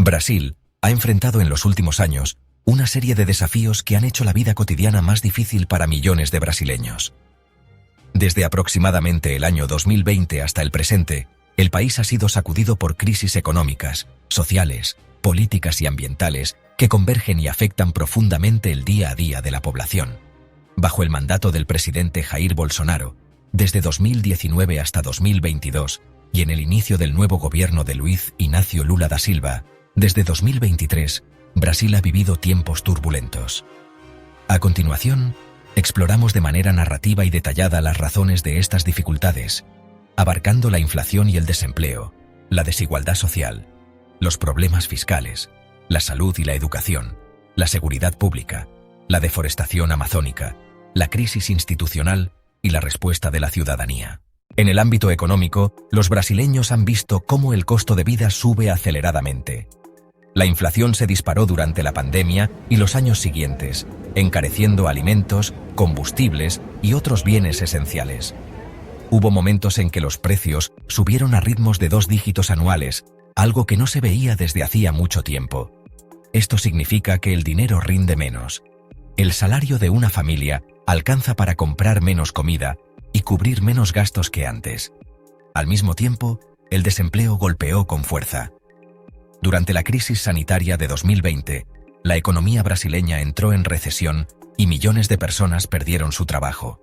Brasil ha enfrentado en los últimos años una serie de desafíos que han hecho la vida cotidiana más difícil para millones de brasileños. Desde aproximadamente el año 2020 hasta el presente, el país ha sido sacudido por crisis económicas, sociales, políticas y ambientales que convergen y afectan profundamente el día a día de la población. Bajo el mandato del presidente Jair Bolsonaro, desde 2019 hasta 2022, y en el inicio del nuevo gobierno de Luiz Inácio Lula da Silva, desde 2023, Brasil ha vivido tiempos turbulentos. A continuación, exploramos de manera narrativa y detallada las razones de estas dificultades, abarcando la inflación y el desempleo, la desigualdad social, los problemas fiscales, la salud y la educación, la seguridad pública, la deforestación amazónica, la crisis institucional y la respuesta de la ciudadanía. En el ámbito económico, los brasileños han visto cómo el costo de vida sube aceleradamente. La inflación se disparó durante la pandemia y los años siguientes, encareciendo alimentos, combustibles y otros bienes esenciales. Hubo momentos en que los precios subieron a ritmos de 2 dígitos anuales, algo que no se veía desde hacía mucho tiempo. Esto significa que el dinero rinde menos. El salario de una familia alcanza para comprar menos comida y cubrir menos gastos que antes. Al mismo tiempo, el desempleo golpeó con fuerza. Durante la crisis sanitaria de 2020, la economía brasileña entró en recesión y millones de personas perdieron su trabajo.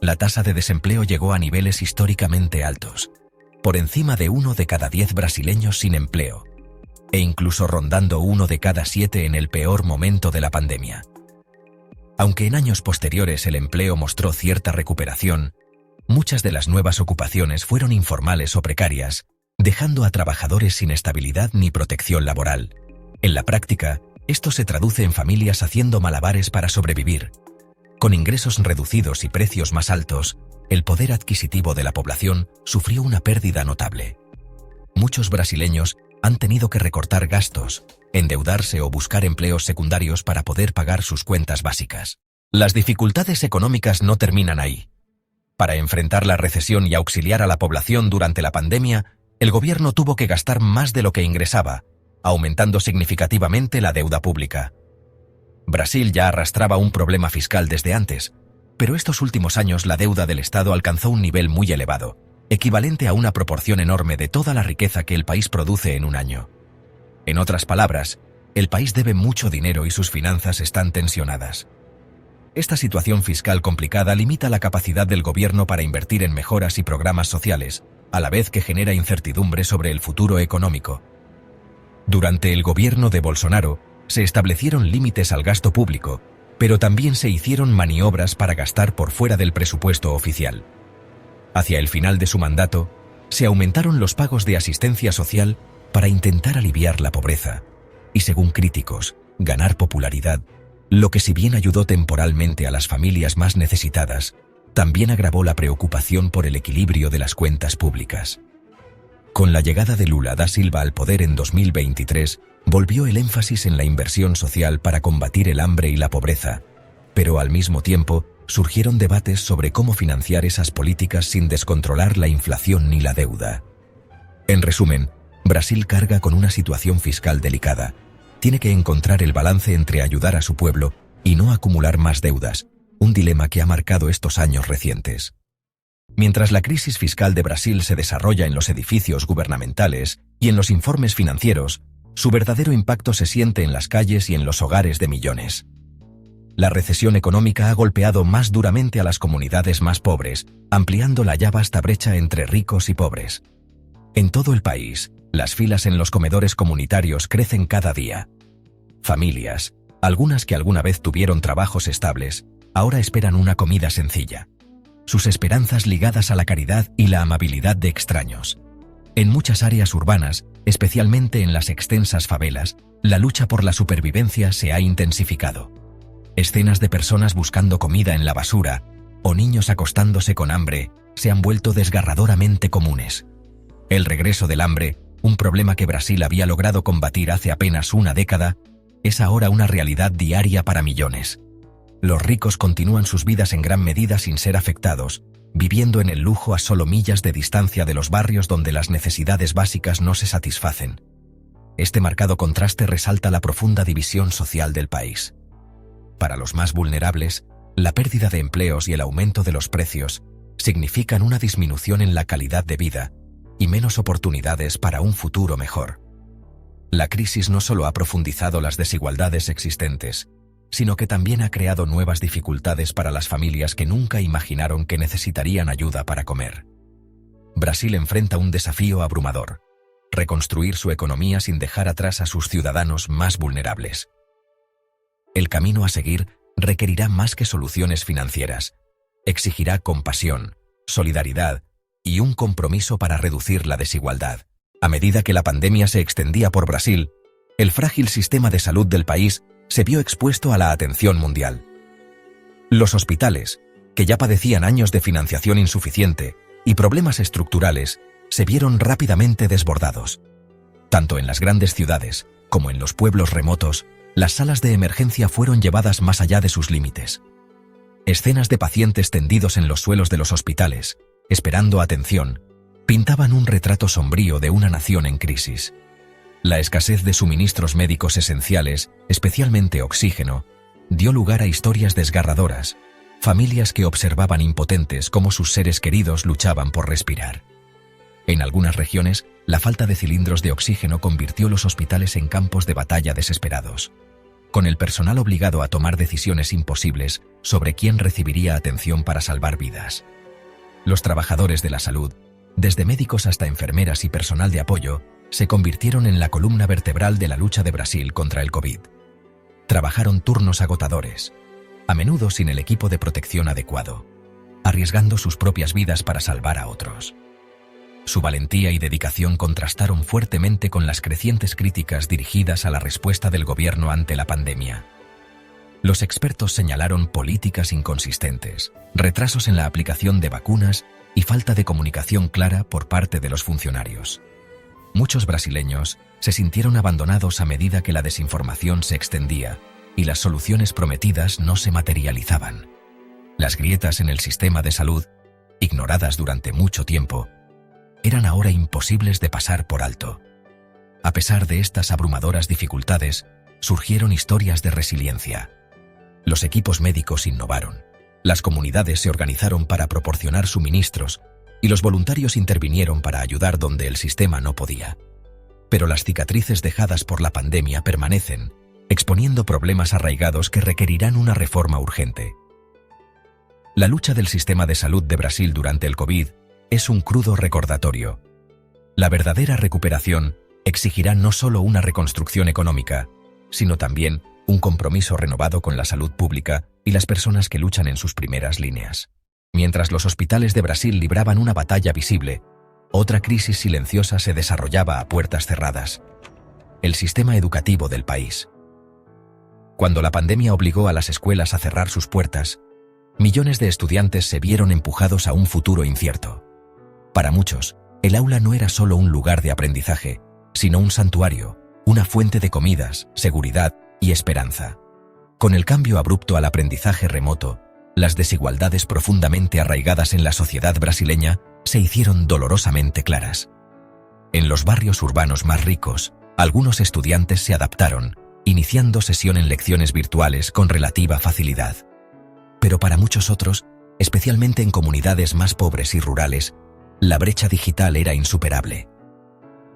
La tasa de desempleo llegó a niveles históricamente altos, por encima de 1 de cada 10 brasileños sin empleo, e incluso rondando 1 de cada 7 en el peor momento de la pandemia. Aunque en años posteriores el empleo mostró cierta recuperación, muchas de las nuevas ocupaciones fueron informales o precarias, dejando a trabajadores sin estabilidad ni protección laboral. En la práctica, esto se traduce en familias haciendo malabares para sobrevivir. Con ingresos reducidos y precios más altos, el poder adquisitivo de la población sufrió una pérdida notable. Muchos brasileños han tenido que recortar gastos, endeudarse o buscar empleos secundarios para poder pagar sus cuentas básicas. Las dificultades económicas no terminan ahí. Para enfrentar la recesión y auxiliar a la población durante la pandemia, el gobierno tuvo que gastar más de lo que ingresaba, aumentando significativamente la deuda pública. Brasil ya arrastraba un problema fiscal desde antes, pero estos últimos años la deuda del Estado alcanzó un nivel muy elevado, equivalente a una proporción enorme de toda la riqueza que el país produce en un año. En otras palabras, el país debe mucho dinero y sus finanzas están tensionadas. Esta situación fiscal complicada limita la capacidad del gobierno para invertir en mejoras y programas sociales, a la vez que genera incertidumbre sobre el futuro económico. Durante el gobierno de Bolsonaro, se establecieron límites al gasto público, pero también se hicieron maniobras para gastar por fuera del presupuesto oficial. Hacia el final de su mandato, se aumentaron los pagos de asistencia social para intentar aliviar la pobreza, y según críticos, ganar popularidad, lo que si bien ayudó temporalmente a las familias más necesitadas, también agravó la preocupación por el equilibrio de las cuentas públicas. Con la llegada de Lula da Silva al poder en 2023, volvió el énfasis en la inversión social para combatir el hambre y la pobreza, pero al mismo tiempo surgieron debates sobre cómo financiar esas políticas sin descontrolar la inflación ni la deuda. En resumen, Brasil carga con una situación fiscal delicada. Tiene que encontrar el balance entre ayudar a su pueblo y no acumular más deudas, un dilema que ha marcado estos años recientes. Mientras la crisis fiscal de Brasil se desarrolla en los edificios gubernamentales y en los informes financieros, su verdadero impacto se siente en las calles y en los hogares de millones. La recesión económica ha golpeado más duramente a las comunidades más pobres, ampliando la ya vasta brecha entre ricos y pobres. En todo el país, las filas en los comedores comunitarios crecen cada día. Familias, algunas que alguna vez tuvieron trabajos estables, ahora esperan una comida sencilla. Sus esperanzas ligadas a la caridad y la amabilidad de extraños. En muchas áreas urbanas, especialmente en las extensas favelas, la lucha por la supervivencia se ha intensificado. Escenas de personas buscando comida en la basura o niños acostándose con hambre se han vuelto desgarradoramente comunes. El regreso del hambre, un problema que Brasil había logrado combatir hace apenas una década, es ahora una realidad diaria para millones. Los ricos continúan sus vidas en gran medida sin ser afectados, viviendo en el lujo a solo millas de distancia de los barrios donde las necesidades básicas no se satisfacen. Este marcado contraste resalta la profunda división social del país. Para los más vulnerables, la pérdida de empleos y el aumento de los precios significan una disminución en la calidad de vida y menos oportunidades para un futuro mejor. La crisis no solo ha profundizado las desigualdades existentes, sino que también ha creado nuevas dificultades para las familias que nunca imaginaron que necesitarían ayuda para comer. Brasil enfrenta un desafío abrumador: reconstruir su economía sin dejar atrás a sus ciudadanos más vulnerables. El camino a seguir requerirá más que soluciones financieras. Exigirá compasión, solidaridad y un compromiso para reducir la desigualdad. A medida que la pandemia se extendía por Brasil, el frágil sistema de salud del país se vio expuesto a la atención mundial. Los hospitales, que ya padecían años de financiación insuficiente y problemas estructurales, se vieron rápidamente desbordados. Tanto en las grandes ciudades como en los pueblos remotos, las salas de emergencia fueron llevadas más allá de sus límites. Escenas de pacientes tendidos en los suelos de los hospitales, esperando atención, pintaban un retrato sombrío de una nación en crisis. La escasez de suministros médicos esenciales, especialmente oxígeno, dio lugar a historias desgarradoras, familias que observaban impotentes cómo sus seres queridos luchaban por respirar. En algunas regiones, la falta de cilindros de oxígeno convirtió los hospitales en campos de batalla desesperados, con el personal obligado a tomar decisiones imposibles sobre quién recibiría atención para salvar vidas. Los trabajadores de la salud, desde médicos hasta enfermeras y personal de apoyo, se convirtieron en la columna vertebral de la lucha de Brasil contra el COVID. Trabajaron turnos agotadores, a menudo sin el equipo de protección adecuado, arriesgando sus propias vidas para salvar a otros. Su valentía y dedicación contrastaron fuertemente con las crecientes críticas dirigidas a la respuesta del gobierno ante la pandemia. Los expertos señalaron políticas inconsistentes, retrasos en la aplicación de vacunas y falta de comunicación clara por parte de los funcionarios. Muchos brasileños se sintieron abandonados a medida que la desinformación se extendía y las soluciones prometidas no se materializaban. Las grietas en el sistema de salud, ignoradas durante mucho tiempo, eran ahora imposibles de pasar por alto. A pesar de estas abrumadoras dificultades, surgieron historias de resiliencia. Los equipos médicos innovaron, las comunidades se organizaron para proporcionar suministros y los voluntarios intervinieron para ayudar donde el sistema no podía. Pero las cicatrices dejadas por la pandemia permanecen, exponiendo problemas arraigados que requerirán una reforma urgente. La lucha del sistema de salud de Brasil durante el COVID es un crudo recordatorio. La verdadera recuperación exigirá no solo una reconstrucción económica, sino también un compromiso renovado con la salud pública y las personas que luchan en sus primeras líneas. Mientras los hospitales de Brasil libraban una batalla visible, otra crisis silenciosa se desarrollaba a puertas cerradas: el sistema educativo del país. Cuando la pandemia obligó a las escuelas a cerrar sus puertas, millones de estudiantes se vieron empujados a un futuro incierto. Para muchos, el aula no era solo un lugar de aprendizaje, sino un santuario, una fuente de comidas, seguridad y esperanza. Con el cambio abrupto al aprendizaje remoto, las desigualdades profundamente arraigadas en la sociedad brasileña se hicieron dolorosamente claras. En los barrios urbanos más ricos, algunos estudiantes se adaptaron, iniciando sesión en lecciones virtuales con relativa facilidad. Pero para muchos otros, especialmente en comunidades más pobres y rurales, la brecha digital era insuperable.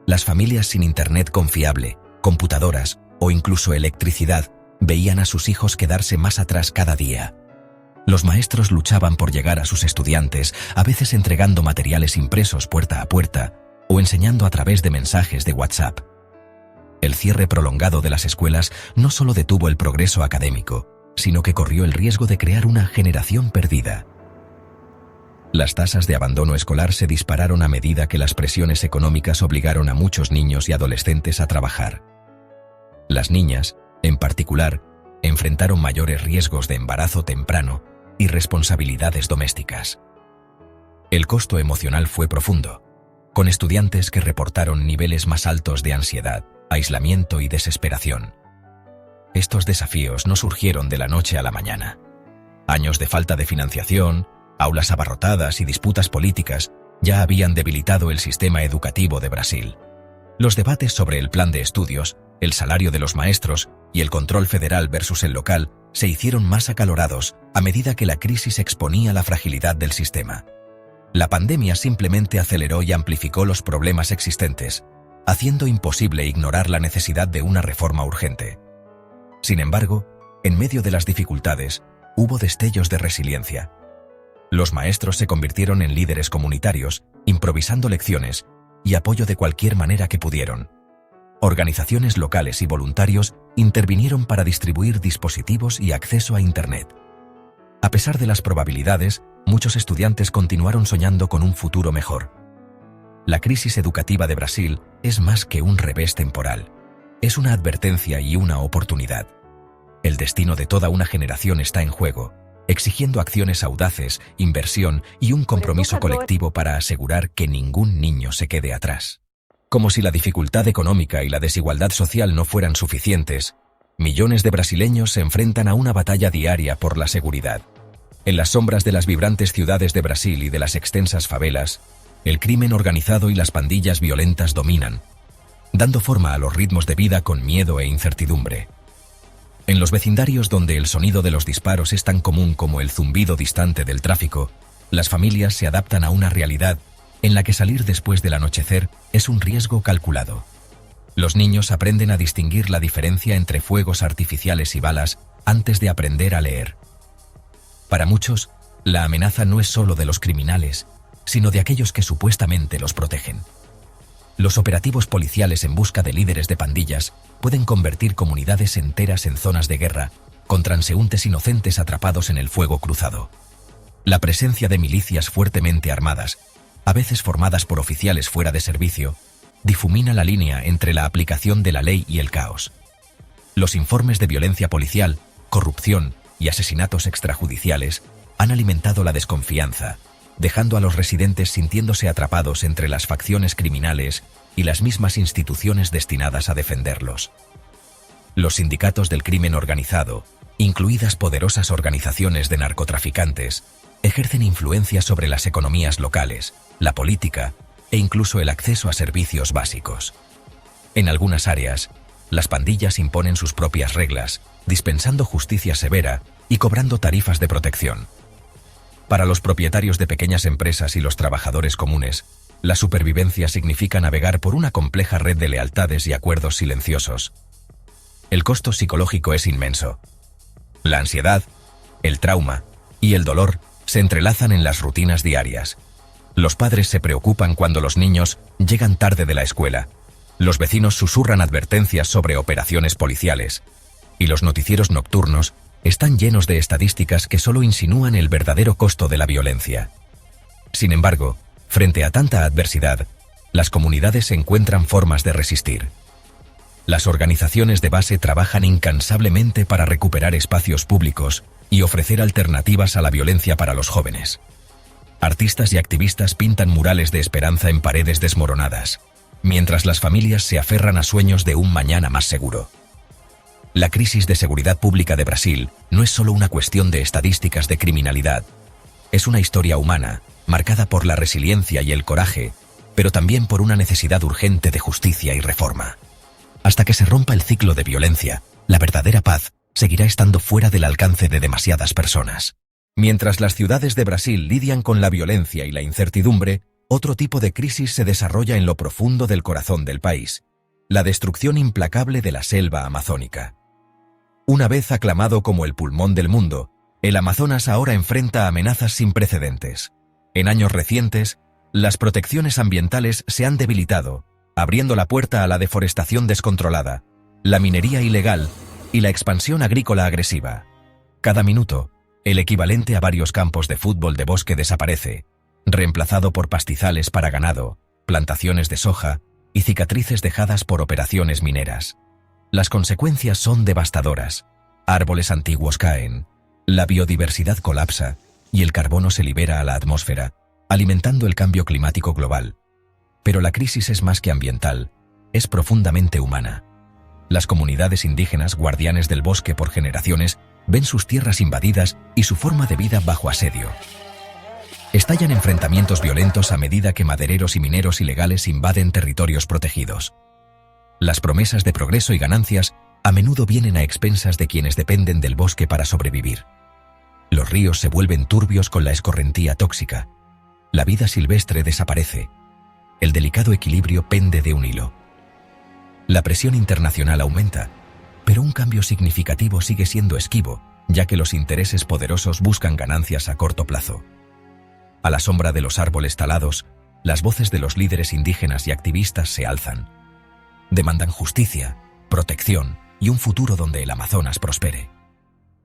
Las familias sin internet confiable, computadoras o incluso electricidad veían a sus hijos quedarse más atrás cada día. Los maestros luchaban por llegar a sus estudiantes, a veces entregando materiales impresos puerta a puerta o enseñando a través de mensajes de WhatsApp. El cierre prolongado de las escuelas no solo detuvo el progreso académico, sino que corrió el riesgo de crear una generación perdida. Las tasas de abandono escolar se dispararon a medida que las presiones económicas obligaron a muchos niños y adolescentes a trabajar. Las niñas, en particular, enfrentaron mayores riesgos de embarazo temprano y responsabilidades domésticas. El costo emocional fue profundo, con estudiantes que reportaron niveles más altos de ansiedad, aislamiento y desesperación. Estos desafíos no surgieron de la noche a la mañana. Años de falta de financiación, aulas abarrotadas y disputas políticas ya habían debilitado el sistema educativo de Brasil. Los debates sobre el plan de estudios, el salario de los maestros y el control federal versus el local se hicieron más acalorados a medida que la crisis exponía la fragilidad del sistema. La pandemia simplemente aceleró y amplificó los problemas existentes, haciendo imposible ignorar la necesidad de una reforma urgente. Sin embargo, en medio de las dificultades, hubo destellos de resiliencia. Los maestros se convirtieron en líderes comunitarios, improvisando lecciones y apoyo de cualquier manera que pudieron. Organizaciones locales y voluntarios intervinieron para distribuir dispositivos y acceso a Internet. A pesar de las probabilidades, muchos estudiantes continuaron soñando con un futuro mejor. La crisis educativa de Brasil es más que un revés temporal. Es una advertencia y una oportunidad. El destino de toda una generación está en juego, exigiendo acciones audaces, inversión y un compromiso colectivo para asegurar que ningún niño se quede atrás. Como si la dificultad económica y la desigualdad social no fueran suficientes, millones de brasileños se enfrentan a una batalla diaria por la seguridad. En las sombras de las vibrantes ciudades de Brasil y de las extensas favelas, el crimen organizado y las pandillas violentas dominan, dando forma a los ritmos de vida con miedo e incertidumbre. En los vecindarios donde el sonido de los disparos es tan común como el zumbido distante del tráfico, las familias se adaptan a una realidad en la que salir después del anochecer es un riesgo calculado. Los niños aprenden a distinguir la diferencia entre fuegos artificiales y balas antes de aprender a leer. Para muchos, la amenaza no es solo de los criminales, sino de aquellos que supuestamente los protegen. Los operativos policiales en busca de líderes de pandillas pueden convertir comunidades enteras en zonas de guerra, con transeúntes inocentes atrapados en el fuego cruzado. La presencia de milicias fuertemente armadas, a veces formadas por oficiales fuera de servicio, difumina la línea entre la aplicación de la ley y el caos. Los informes de violencia policial, corrupción y asesinatos extrajudiciales han alimentado la desconfianza, dejando a los residentes sintiéndose atrapados entre las facciones criminales y las mismas instituciones destinadas a defenderlos. Los sindicatos del crimen organizado, incluidas poderosas organizaciones de narcotraficantes, ejercen influencia sobre las economías locales, la política e incluso el acceso a servicios básicos. En algunas áreas, las pandillas imponen sus propias reglas, dispensando justicia severa y cobrando tarifas de protección. Para los propietarios de pequeñas empresas y los trabajadores comunes, la supervivencia significa navegar por una compleja red de lealtades y acuerdos silenciosos. El costo psicológico es inmenso. La ansiedad, el trauma y el dolor se entrelazan en las rutinas diarias. Los padres se preocupan cuando los niños llegan tarde de la escuela. Los vecinos susurran advertencias sobre operaciones policiales. Y los noticieros nocturnos están llenos de estadísticas que solo insinúan el verdadero costo de la violencia. Sin embargo, frente a tanta adversidad, las comunidades encuentran formas de resistir. Las organizaciones de base trabajan incansablemente para recuperar espacios públicos y ofrecer alternativas a la violencia para los jóvenes. Artistas y activistas pintan murales de esperanza en paredes desmoronadas, mientras las familias se aferran a sueños de un mañana más seguro. La crisis de seguridad pública de Brasil no es solo una cuestión de estadísticas de criminalidad. Es una historia humana, marcada por la resiliencia y el coraje, pero también por una necesidad urgente de justicia y reforma. Hasta que se rompa el ciclo de violencia, la verdadera paz seguirá estando fuera del alcance de demasiadas personas. Mientras las ciudades de Brasil lidian con la violencia y la incertidumbre, otro tipo de crisis se desarrolla en lo profundo del corazón del país: la destrucción implacable de la selva amazónica. Una vez aclamado como el pulmón del mundo, el Amazonas ahora enfrenta amenazas sin precedentes. En años recientes, las protecciones ambientales se han debilitado, abriendo la puerta a la deforestación descontrolada, la minería ilegal y la expansión agrícola agresiva. Cada minuto, el equivalente a varios campos de fútbol de bosque desaparece, reemplazado por pastizales para ganado, plantaciones de soja y cicatrices dejadas por operaciones mineras. Las consecuencias son devastadoras. Árboles antiguos caen, la biodiversidad colapsa y el carbono se libera a la atmósfera, alimentando el cambio climático global. Pero la crisis es más que ambiental, es profundamente humana. Las comunidades indígenas, guardianes del bosque por generaciones, ven sus tierras invadidas y su forma de vida bajo asedio. Estallan enfrentamientos violentos a medida que madereros y mineros ilegales invaden territorios protegidos. Las promesas de progreso y ganancias a menudo vienen a expensas de quienes dependen del bosque para sobrevivir. Los ríos se vuelven turbios con la escorrentía tóxica. La vida silvestre desaparece. El delicado equilibrio pende de un hilo. La presión internacional aumenta, pero un cambio significativo sigue siendo esquivo, ya que los intereses poderosos buscan ganancias a corto plazo. A la sombra de los árboles talados, las voces de los líderes indígenas y activistas se alzan. Demandan justicia, protección y un futuro donde el Amazonas prospere.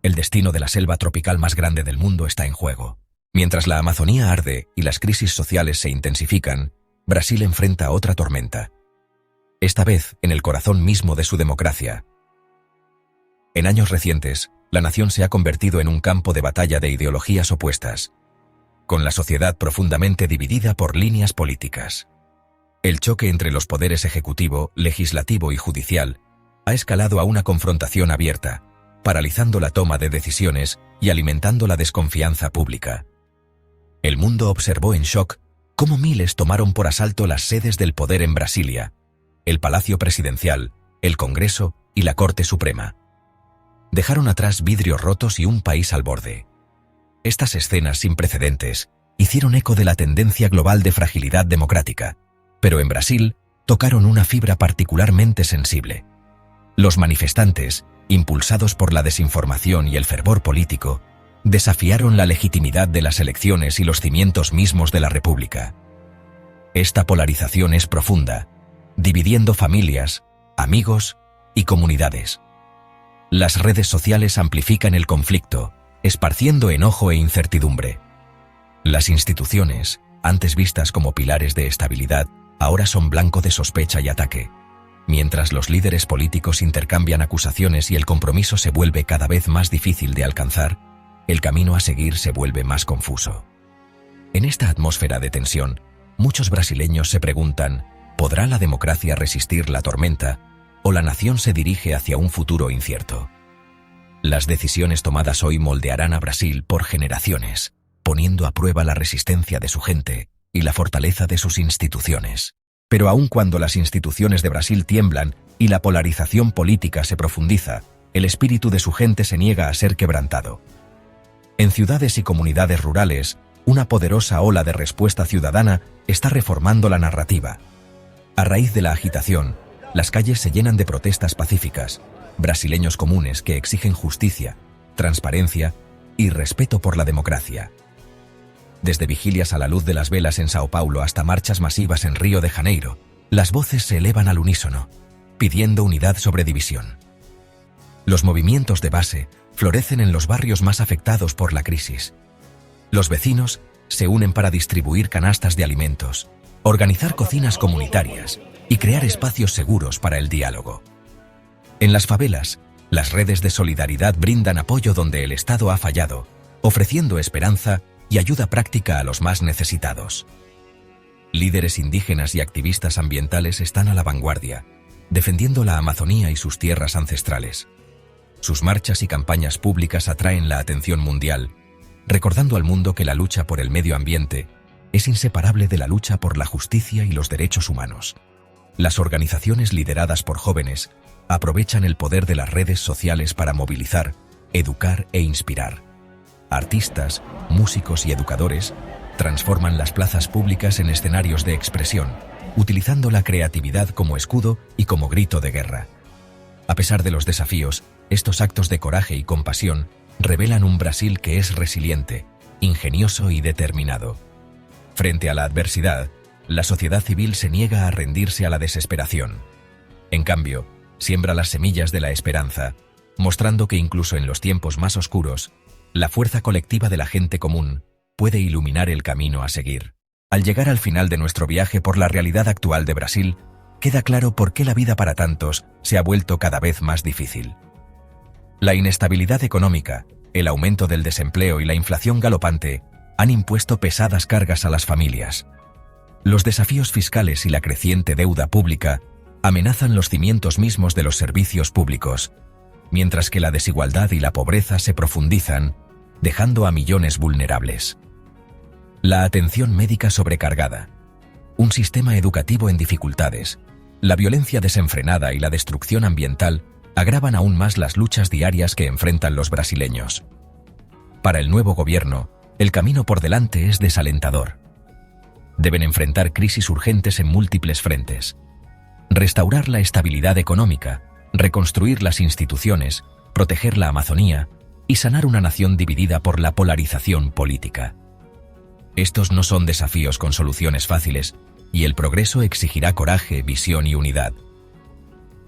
El destino de la selva tropical más grande del mundo está en juego. Mientras la Amazonía arde y las crisis sociales se intensifican, Brasil enfrenta otra tormenta. Esta vez en el corazón mismo de su democracia. En años recientes, la nación se ha convertido en un campo de batalla de ideologías opuestas, con la sociedad profundamente dividida por líneas políticas. El choque entre los poderes ejecutivo, legislativo y judicial ha escalado a una confrontación abierta, paralizando la toma de decisiones y alimentando la desconfianza pública. El mundo observó en shock cómo miles tomaron por asalto las sedes del poder en Brasilia, el Palacio Presidencial, el Congreso y la Corte Suprema. Dejaron atrás vidrios rotos y un país al borde. Estas escenas sin precedentes hicieron eco de la tendencia global de fragilidad democrática, pero en Brasil tocaron una fibra particularmente sensible. Los manifestantes, impulsados por la desinformación y el fervor político, desafiaron la legitimidad de las elecciones y los cimientos mismos de la República. Esta polarización es profunda, dividiendo familias, amigos y comunidades. Las redes sociales amplifican el conflicto, esparciendo enojo e incertidumbre. Las instituciones, antes vistas como pilares de estabilidad, ahora son blanco de sospecha y ataque. Mientras los líderes políticos intercambian acusaciones y el compromiso se vuelve cada vez más difícil de alcanzar, el camino a seguir se vuelve más confuso. En esta atmósfera de tensión, muchos brasileños se preguntan, ¿podrá la democracia resistir la tormenta o la nación se dirige hacia un futuro incierto? Las decisiones tomadas hoy moldearán a Brasil por generaciones, poniendo a prueba la resistencia de su gente y la fortaleza de sus instituciones. Pero aun cuando las instituciones de Brasil tiemblan y la polarización política se profundiza, el espíritu de su gente se niega a ser quebrantado. En ciudades y comunidades rurales, una poderosa ola de respuesta ciudadana está reformando la narrativa. A raíz de la agitación, las calles se llenan de protestas pacíficas, brasileños comunes que exigen justicia, transparencia y respeto por la democracia. Desde vigilias a la luz de las velas en Sao Paulo hasta marchas masivas en Río de Janeiro, las voces se elevan al unísono, pidiendo unidad sobre división. Los movimientos de base florecen en los barrios más afectados por la crisis. Los vecinos se unen para distribuir canastas de alimentos, organizar cocinas comunitarias y crear espacios seguros para el diálogo. En las favelas, las redes de solidaridad brindan apoyo donde el Estado ha fallado, ofreciendo esperanza y ayuda práctica a los más necesitados. Líderes indígenas y activistas ambientales están a la vanguardia, defendiendo la Amazonía y sus tierras ancestrales. Sus marchas y campañas públicas atraen la atención mundial, recordando al mundo que la lucha por el medio ambiente es inseparable de la lucha por la justicia y los derechos humanos. Las organizaciones lideradas por jóvenes aprovechan el poder de las redes sociales para movilizar, educar e inspirar. Artistas, músicos y educadores transforman las plazas públicas en escenarios de expresión, utilizando la creatividad como escudo y como grito de guerra. A pesar de los desafíos, estos actos de coraje y compasión revelan un Brasil que es resiliente, ingenioso y determinado. Frente a la adversidad, la sociedad civil se niega a rendirse a la desesperación. En cambio, siembra las semillas de la esperanza, mostrando que incluso en los tiempos más oscuros, la fuerza colectiva de la gente común puede iluminar el camino a seguir. Al llegar al final de nuestro viaje por la realidad actual de Brasil, queda claro por qué la vida para tantos se ha vuelto cada vez más difícil. La inestabilidad económica, el aumento del desempleo y la inflación galopante han impuesto pesadas cargas a las familias. Los desafíos fiscales y la creciente deuda pública amenazan los cimientos mismos de los servicios públicos, mientras que la desigualdad y la pobreza se profundizan, dejando a millones vulnerables. La atención médica sobrecargada, un sistema educativo en dificultades La violencia desenfrenada y la destrucción ambiental agravan aún más las luchas diarias que enfrentan los brasileños. Para el nuevo gobierno, el camino por delante es desalentador. Deben enfrentar crisis urgentes en múltiples frentes. Restaurar la estabilidad económica, reconstruir las instituciones, proteger la Amazonía y sanar una nación dividida por la polarización política. Estos no son desafíos con soluciones fáciles, y el progreso exigirá coraje, visión y unidad.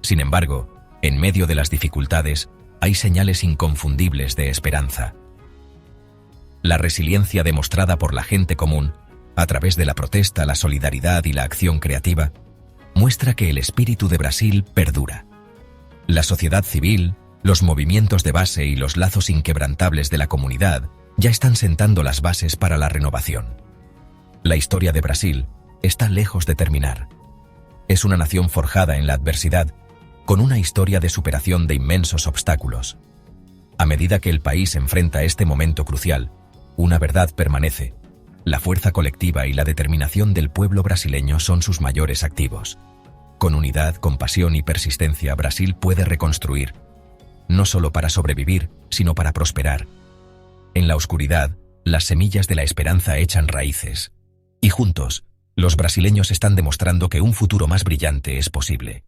Sin embargo, en medio de las dificultades, hay señales inconfundibles de esperanza. La resiliencia demostrada por la gente común, a través de la protesta, la solidaridad y la acción creativa, muestra que el espíritu de Brasil perdura. La sociedad civil, los movimientos de base y los lazos inquebrantables de la comunidad ya están sentando las bases para la renovación. La historia de Brasil está lejos de terminar. Es una nación forjada en la adversidad, con una historia de superación de inmensos obstáculos. A medida que el país enfrenta este momento crucial, una verdad permanece: la fuerza colectiva y la determinación del pueblo brasileño son sus mayores activos. Con unidad, compasión y persistencia, Brasil puede reconstruir, no solo para sobrevivir, sino para prosperar. En la oscuridad, las semillas de la esperanza echan raíces. Y juntos, los brasileños están demostrando que un futuro más brillante es posible.